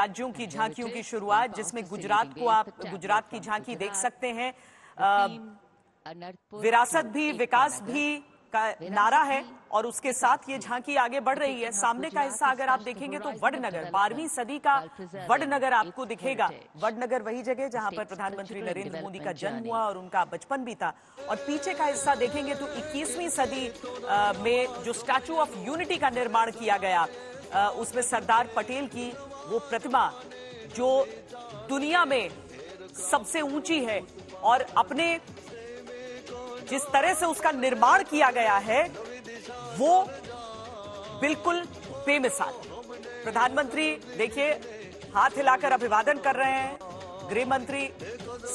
राज्यों की झांकियों की शुरुआत, जिसमें गुजरात की झांकी देख सकते हैं। विरासत भी विकास भी का नारा है और उसके साथ ये झांकी आगे बढ़ रही है। सामने का हिस्सा अगर आप देखेंगे तो वडनगर, 12वीं सदी का वडनगर आपको दिखेगा। वडनगर वही जगह जहां पर प्रधानमंत्री नरेंद्र मोदी का जन्म हुआ और उनका बचपन भी था। और पीछे का हिस्सा देखेंगे तो 21वीं सदी में जो स्टैचू ऑफ यूनिटी का निर्माण किया गया, उसमें सरदार पटेल की वो प्रतिमा जो दुनिया में सबसे ऊंची है और अपने जिस तरह से उसका निर्माण किया गया है वो बिल्कुल बेमिसाल। प्रधानमंत्री देखिए हाथ हिलाकर अभिवादन कर रहे हैं, गृह मंत्री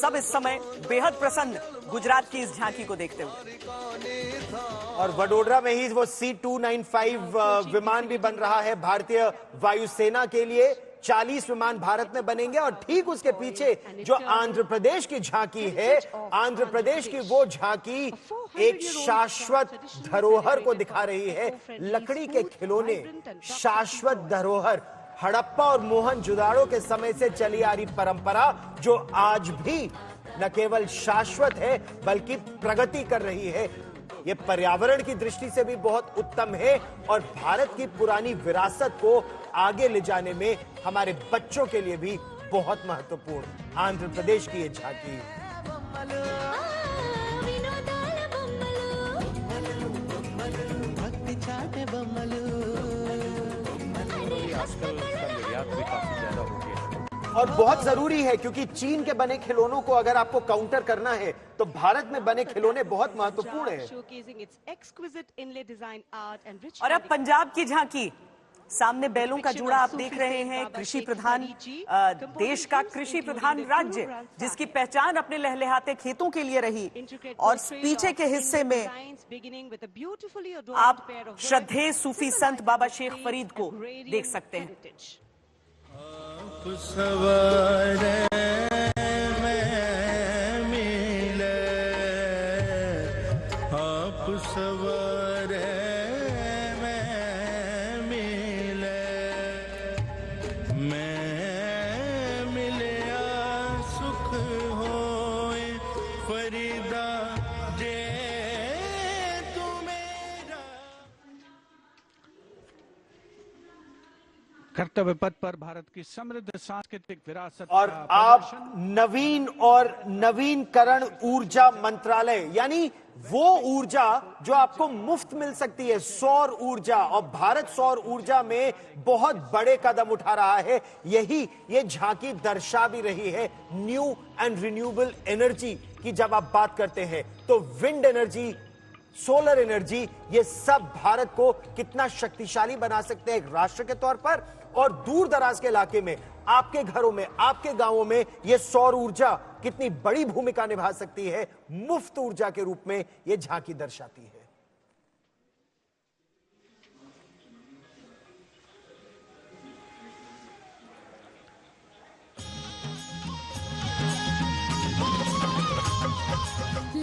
सब इस समय बेहद प्रसन्न गुजरात की इस झांकी को देखते हुए। और वडोदरा में ही वो C-295 विमान भी बन रहा है भारतीय वायुसेना के लिए। 40 विमान भारत में बनेंगे और ठीक उसके पीछे जो आंध्र प्रदेश की झांकी है, आंध्र प्रदेश की वो झांकी एक शाश्वत धरोहर को दिखा रही है। लकड़ी के खिलौने, शाश्वत धरोहर, हड़प्पा और मोहनजोदाड़ो के समय से चली आ रही परंपरा जो आज भी न केवल शाश्वत है बल्कि प्रगति कर रही है। ये पर्यावरण की दृष्टि से भी बहुत उत्तम है और भारत की पुरानी विरासत को आगे ले जाने में हमारे बच्चों के लिए भी बहुत महत्वपूर्ण आंध्र प्रदेश की ये झांकी। आजकल इसका निर्यात भी काफी ज्यादा हो गया और बहुत जरूरी है क्योंकि चीन के बने खिलौनों को अगर आपको काउंटर करना है तो भारत में बने खिलौने बहुत महत्वपूर्ण हैं। और अब पंजाब की झांकी, सामने बैलों का जूड़ा आप देख रहे हैं। कृषि प्रधान देश का कृषि प्रधान राज्य जिसकी पहचान अपने लहलहाते खेतों के लिए रही। और पीछे के हिस्से में आप श्रद्धेय सूफी संत बाबा शेख फरीद को देख सकते हैं। कर्तव्य पथ पर भारत की समृद्ध सांस्कृतिक विरासत और आप नवीन और नवीनकरण ऊर्जा मंत्रालय, यानी वो ऊर्जा जो आपको मुफ्त मिल सकती है, सौर ऊर्जा, और भारत सौर ऊर्जा में बहुत बड़े कदम उठा रहा है। यही ये झांकी दर्शा भी रही है। न्यू एंड रिन्यूएबल एनर्जी की जब आप बात करते हैं तो विंड एनर्जी, सोलर एनर्जी, ये सब भारत को कितना शक्तिशाली बना सकते हैं एक राष्ट्र के तौर पर। और दूर दराज के इलाके में, आपके घरों में, आपके गांवों में ये सौर ऊर्जा कितनी बड़ी भूमिका निभा सकती है, मुफ्त ऊर्जा के रूप में ये झांकी दर्शाती है।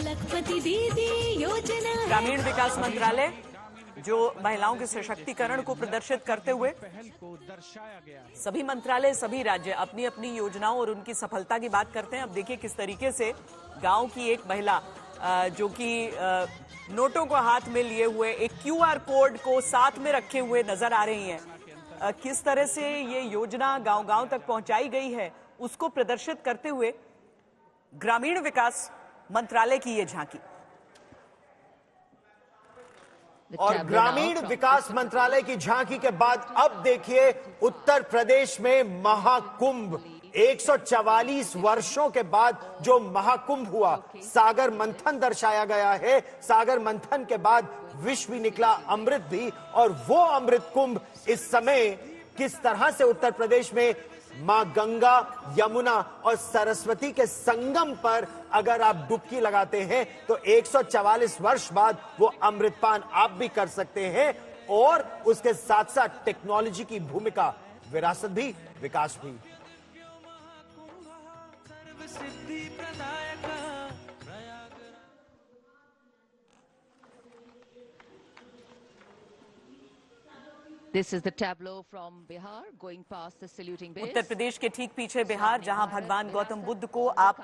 लखपति दीदी योजना, ग्रामीण विकास मंत्रालय जो महिलाओं के सशक्तिकरण को प्रदर्शित करते हुए सभी मंत्रालय, सभी राज्य अपनी अपनी योजनाओं और उनकी सफलता की बात करते हैं। अब देखिए किस तरीके से गांव की एक महिला जो कि नोटों को हाथ में लिए हुए, एक QR कोड को साथ में रखे हुए नजर आ रही हैं। किस तरह से ये योजना गांव-गांव तक पहुंचाई गई है उसको प्रदर्शित करते हुए ग्रामीण विकास मंत्रालय की ये झांकी। और ग्रामीण विकास मंत्रालय की झांकी के बाद अब देखिए उत्तर प्रदेश में महाकुंभ। 144 वर्षों के बाद जो महाकुंभ हुआ, सागर मंथन दर्शाया गया है। सागर मंथन के बाद विष भी निकला, अमृत भी, और वो अमृत कुंभ इस समय किस तरह से उत्तर प्रदेश में मां गंगा, यमुना और सरस्वती के संगम पर अगर आप डुबकी लगाते हैं तो 144 वर्ष बाद वो अमृतपान आप भी कर सकते हैं। और उसके साथ साथ टेक्नोलॉजी की भूमिका, विरासत भी, विकास भी। This is the tableau from Bihar going past the saluting base. Uttar Pradesh के ठीक पीछे बिहार, जहां भगवान गौतम बुद्ध को आप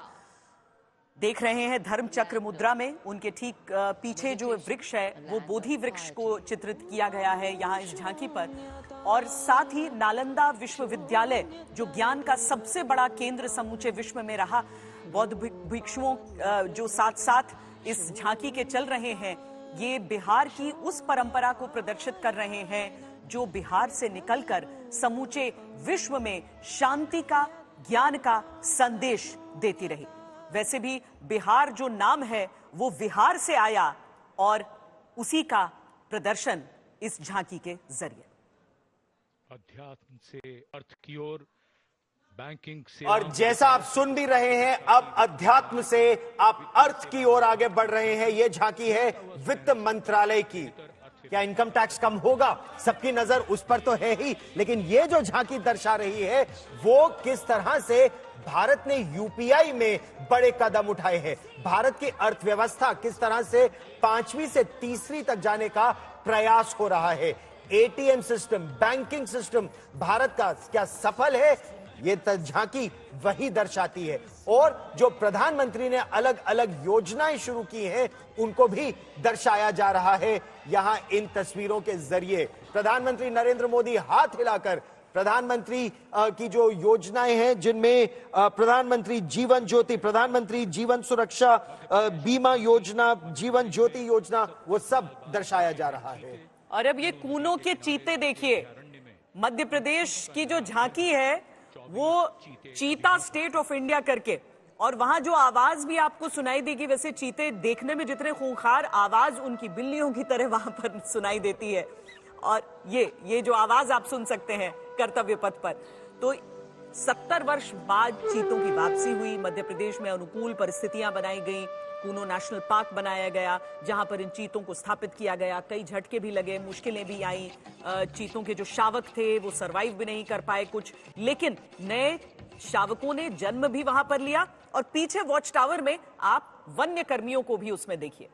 देख रहे हैं धर्म चक्र मुद्रा में। उनके ठीक पीछे जो वृक्ष है वो बोधि वृक्ष को चित्रित किया गया है यहाँ इस झांकी पर। और साथ ही नालंदा विश्वविद्यालय जो ज्ञान का सबसे बड़ा केंद्र समूचे विश्व में रहा, बौद्ध भिक्षुओं जो साथ साथ इस झांकी के चल रहे हैं, ये बिहार की उस परंपरा को प्रदर्शित कर रहे हैं जो बिहार से निकलकर समूचे विश्व में शांति का, ज्ञान का संदेश देती रही। वैसे भी बिहार जो नाम है वो विहार से आया और उसी का प्रदर्शन इस झांकी के जरिए। अध्यात्म से अर्थ की ओर, बैंकिंग से, और जैसा आप सुन भी रहे हैं, अब अध्यात्म से आप अर्थ की ओर आगे बढ़ रहे हैं। ये झांकी है वित्त मंत्रालय की। क्या इनकम टैक्स कम होगा? सबकी नजर उस पर तो है ही, लेकिन ये जो झांकी दर्शा रही है वो किस तरह से भारत ने यूपीआई में बड़े कदम उठाए हैं, भारत की अर्थव्यवस्था किस तरह से 5वीं से 3वीं तक जाने का प्रयास हो रहा है। ATM system, banking system Bharat का क्या सफल है, ये झांकी वही दर्शाती है। और जो प्रधानमंत्री ने अलग अलग योजनाएं शुरू की हैं उनको भी दर्शाया जा रहा है यहां इन तस्वीरों के जरिए। प्रधानमंत्री नरेंद्र मोदी हाथ हिलाकर प्रधानमंत्री की जो योजनाएं हैं, जिनमें प्रधानमंत्री जीवन ज्योति, प्रधानमंत्री जीवन सुरक्षा बीमा योजना, जीवन ज्योति योजना, वो सब दर्शाया जा रहा है। और अब ये कूनों के चीते देखिए, मध्य प्रदेश की जो झांकी है वो चीता स्टेट ऑफ इंडिया करके, और वहां जो आवाज भी आपको सुनाई देगी, वैसे चीते देखने में जितने खूंखार, आवाज उनकी बिल्लियों की तरह वहां पर सुनाई देती है। और ये जो आवाज आप सुन सकते हैं कर्तव्य पथ पर, तो 70 वर्ष बाद चीतों की वापसी हुई। मध्य प्रदेश में अनुकूल परिस्थितियां बनाई गई, कूनो नेशनल पार्क बनाया गया जहां पर इन चीतों को स्थापित किया गया। कई झटके भी लगे, मुश्किलें भी आई, चीतों के जो शावक थे वो सरवाइव भी नहीं कर पाए कुछ, लेकिन नए शावकों ने जन्म भी वहां पर लिया। और पीछे वॉच टावर में आप वन्य कर्मियों को भी उसमें देखिए।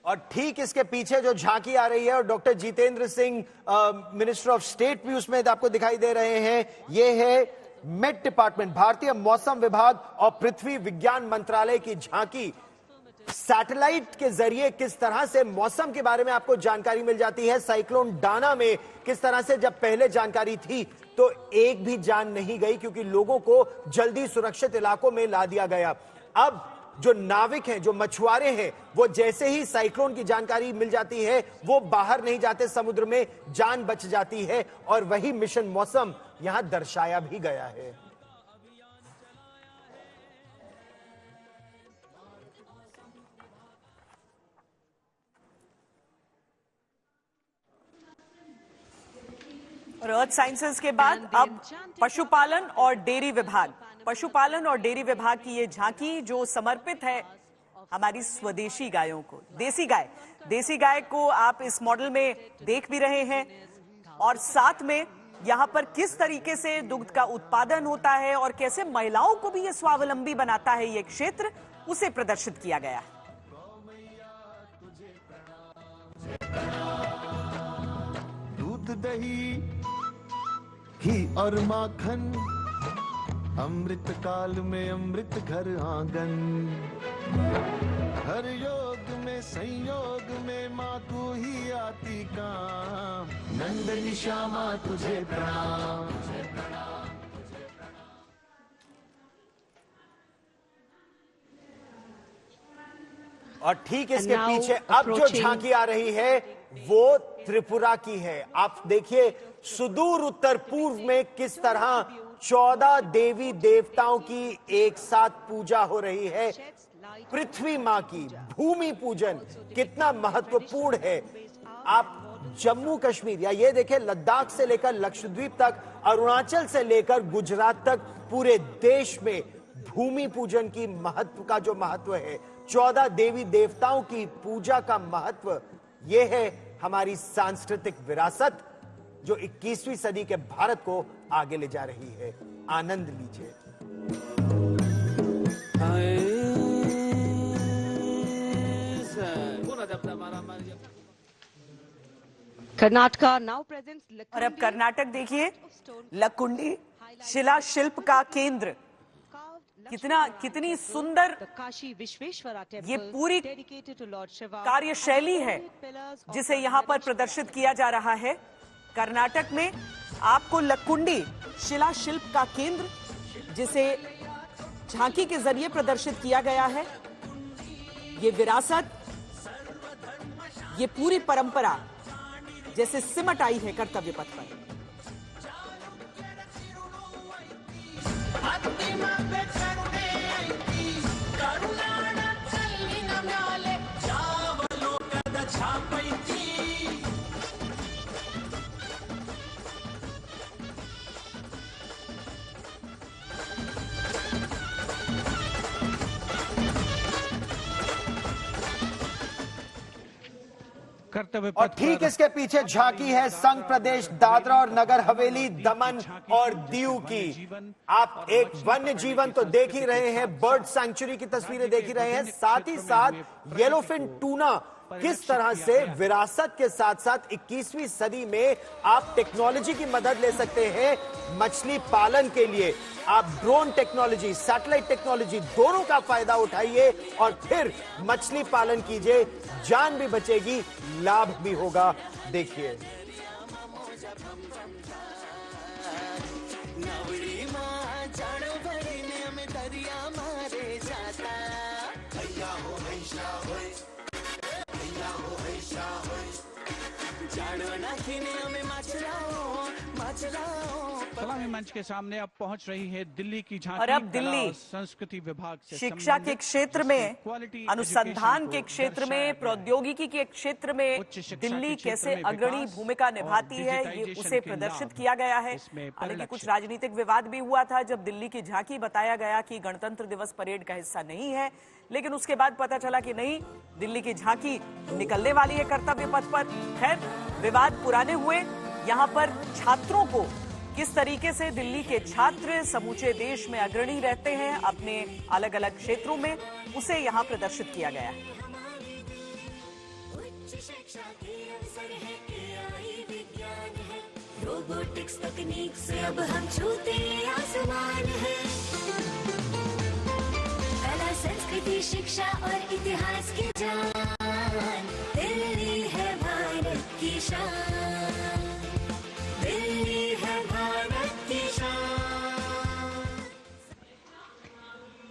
और ठीक इसके पीछे जो झांकी आ रही है, और doctor Jitendra Singh minister of state भी उसमें आपको दिखाई दे रहे हैं, ये है मेट डिपार्टमेंट, भारतीय मौसम विभाग और पृथ्वी विज्ञान मंत्रालय की झांकी। सैटेलाइट के जरिए किस तरह से मौसम के बारे में आपको जानकारी मिल जाती है। साइक्लोन डाना में किस तरह से जब पहले जानकारी थी तो एक भी जान नहीं गई, क्योंकि लोगों को जल्दी सुरक्षित इलाकों में ला दिया गया। अब जो नाविक हैं, जो मछुआरे हैं, वो जैसे ही साइक्लोन की जानकारी मिल जाती है वो बाहर नहीं जाते, समुद्र में जान बच जाती है। और वही मिशन मौसम यहां दर्शाया भी गया है। और अर्थ साइंसेस के बाद अब पशुपालन और डेयरी विभाग, पशुपालन और डेयरी विभाग की ये झांकी जो समर्पित है हमारी स्वदेशी गायों को। देसी गाय को आप इस मॉडल में देख भी रहे हैं, और साथ में यहाँ पर किस तरीके से दुग्ध का उत्पादन होता है और कैसे महिलाओं को भी ये स्वावलंबी बनाता है ये क्षेत्र, उसे प्रदर्शित किया गया है। दूध, दही, घी और माखन, अमृत काल में अमृत घर आंगन, हर योग में संयोग में माँ तू ही आती काम, नंदनी श्यामा तुझे प्रणाम। और ठीक इसके पीछे अब जो झांकी आ रही है वो त्रिपुरा की है। आप देखिए सुदूर उत्तर पूर्व में किस तरह 14 देवी देवताओं की एक साथ पूजा हो रही है। पृथ्वी मां की भूमि पूजन कितना महत्वपूर्ण है। आप जम्मू कश्मीर या ये देखें लद्दाख से लेकर लक्षद्वीप तक, अरुणाचल से लेकर गुजरात तक, पूरे देश में भूमि पूजन की महत्व का जो महत्व है, 14 देवी देवताओं की पूजा का महत्व, यह है हमारी सांस्कृतिक विरासत जो 21वीं सदी के भारत को आगे ले जा रही है। आनंद लीजिए। Bună de Karnataka now presents और अब कर्नाटक देखिए, लकुंडी शिला शिल्प का केंद्र, कितनी सुंदर काशी विश्वेश्वरा ये पूरी कार्यशैली है जिसे यहाँ पर प्रदर्शित किया जा रहा है। कर्नाटक में आपको लकुंडी शिला शिल्प का केंद्र, जिसे झांकी के जरिए प्रदर्शित किया गया है, ये विरासत, ये पूरी परंपरा जैसे सिमट आई है कर्तव्य पथ पर। कर्तव्य और पथ ठीक पर इसके पीछे झांकी है संघ प्रदेश दादरा और नगर हवेली, दमन और दीव की। आप एक वन्य जीवन तो देख ही रहे हैं, बर्ड सैंक्चुरी की तस्वीरें देख ही रहे हैं, साथ ही साथ येलोफिन टूना किस तरह से विरासत के साथ साथ 21वीं सदी में आप टेक्नोलॉजी की मदद ले सकते हैं मछली पालन के लिए। आप ड्रोन टेक्नोलॉजी, सैटेलाइट टेक्नोलॉजी दोनों का फायदा उठाइए और फिर मछली पालन कीजिए, जान भी बचेगी, लाभ भी होगा। देखिए सलामी मंच के सामने अब पहुंच रही है दिल्ली की झांकी। और अब कला दिल्ली और संस्कृति विभाग से शिक्षा के संबंधित, क्षेत्र में, जिसमें क्वालिटी अनुसंधान एजुकेशन के को क्षेत्र दर्शाया में, गया है। प्रौद्योगिकी के क्षेत्र में उच्च शिक्षा दिल्ली के क्षेत्र कैसे में अग्रणी विकास भूमिका और निभाती है, ये डिजिटाइजेशन उसे के प्रदर्शित लाभ किया गया है। इसमें हालांकि कुछ परिलक्षित। राजनीतिक विवाद भी हुआ था जब दिल्ली की झांकी बताया गया कि गणतंत्र दिवस परेड का हिस्सा नहीं है, लेकिन उसके बाद पता चला कि नहीं, दिल्ली की झांकी निकलने वाली है कर्तव्य पथ पर। खैर, विवाद पुराने हुए। यहाँ पर छात्रों को किस तरीके से दिल्ली के छात्र समूचे देश में अग्रणी रहते हैं अपने अलग अलग क्षेत्रों में, उसे यहाँ प्रदर्शित किया गया है। उच्च शिक्षा के अवसर है, AI विज्ञान है, रोबोटिक्स तकनीक से अब हम छूते आसमान है। कला संस्कृति शिक्षा और इतिहास की जान, दिल्ली है भारत की शान, दिल्ली है भारत की शान।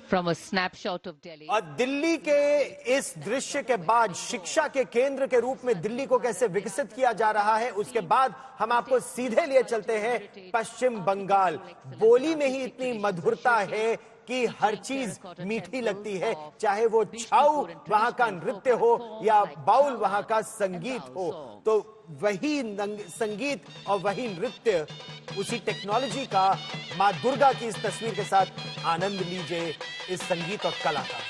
from a snapshot of Delhi. और दिल्ली के इस दृश्य के बाद शिक्षा के केंद्र के रूप में दिल्ली को कैसे विकसित किया जा रहा है, उसके बाद हम आपको सीधे लिए चलते हैं पश्चिम बंगाल। बोली में ही इतनी मधुरता है कि हर चीज मीठी लगती है, चाहे वो छाऊ वहां का नृत्य हो या बाउल वहां का संगीत हो। तो वही संगीत और वही नृत्य, उसी टेक्नोलॉजी का मां दुर्गा की इस तस्वीर के साथ आनंद लीजिए इस संगीत और कला का।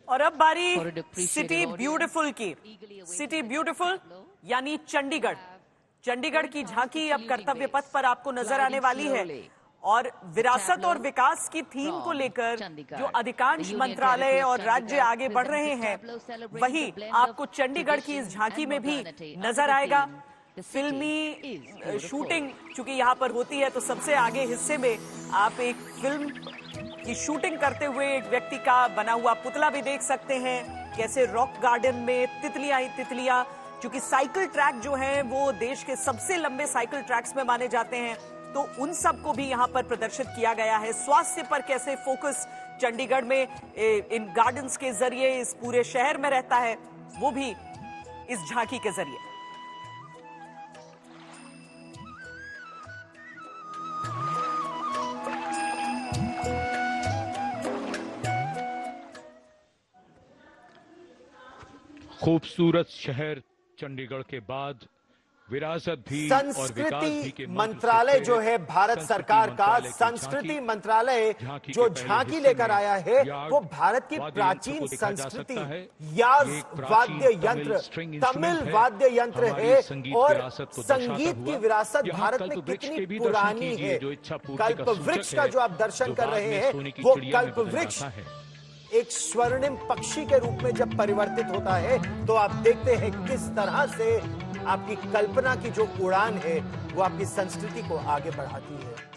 और अब बारी सिटी ब्यूटीफुल की। सिटी ब्यूटीफुल यानी चंडीगढ़। चंडीगढ़ की झांकी अब कर्तव्य पथ पर आपको नजर आने वाली है। और विरासत और विकास की थीम को लेकर जो अधिकांश मंत्रालय और राज्य आगे बढ़ रहे हैं, वही आपको चंडीगढ़ की इस झांकी में भी नजर आएगा। फिल्मी शूटिंग चूंकि यहाँ पर होती है, तो सबसे आगे हिस्से में आप एक फिल्म की शूटिंग करते हुए एक व्यक्ति का बना हुआ पुतला भी देख सकते हैं। कैसे रॉक गार्डन में तितलियां ही तितलियां, क्योंकि साइकिल ट्रैक जो है वो देश के सबसे लंबे साइकिल ट्रैक्स में माने जाते हैं, तो उन सब को भी यहाँ पर प्रदर्शित किया गया है। स्वास्थ्य पर कैसे फोकस चंडीगढ़ में इन गार्डन्स के जरिए इस पूरे शहर में रहता है, वो भी इस झांकी के जरिए। खूबसूरत शहर चंडीगढ़ के बाद विरासत भी और विकास भी संस्कृति के मंत्रालय जो है भारत सरकार का, संस्कृति मंत्रालय जो झांकी लेकर आया है वो भारत की प्राचीन संस्कृति याज वाद्य यंत्र, तमिल वाद्य यंत्र है और संगीत की विरासत भारत में कितनी पुरानी है। कल्प वृक्ष का जो आप दर्शन कर रहे हैं वो कल्प वृक्ष एक स्वर्णिम पक्षी के रूप में जब परिवर्तित होता है तो आप देखते हैं किस तरह से आपकी कल्पना की जो उड़ान है वो आपकी संस्कृति को आगे बढ़ाती है।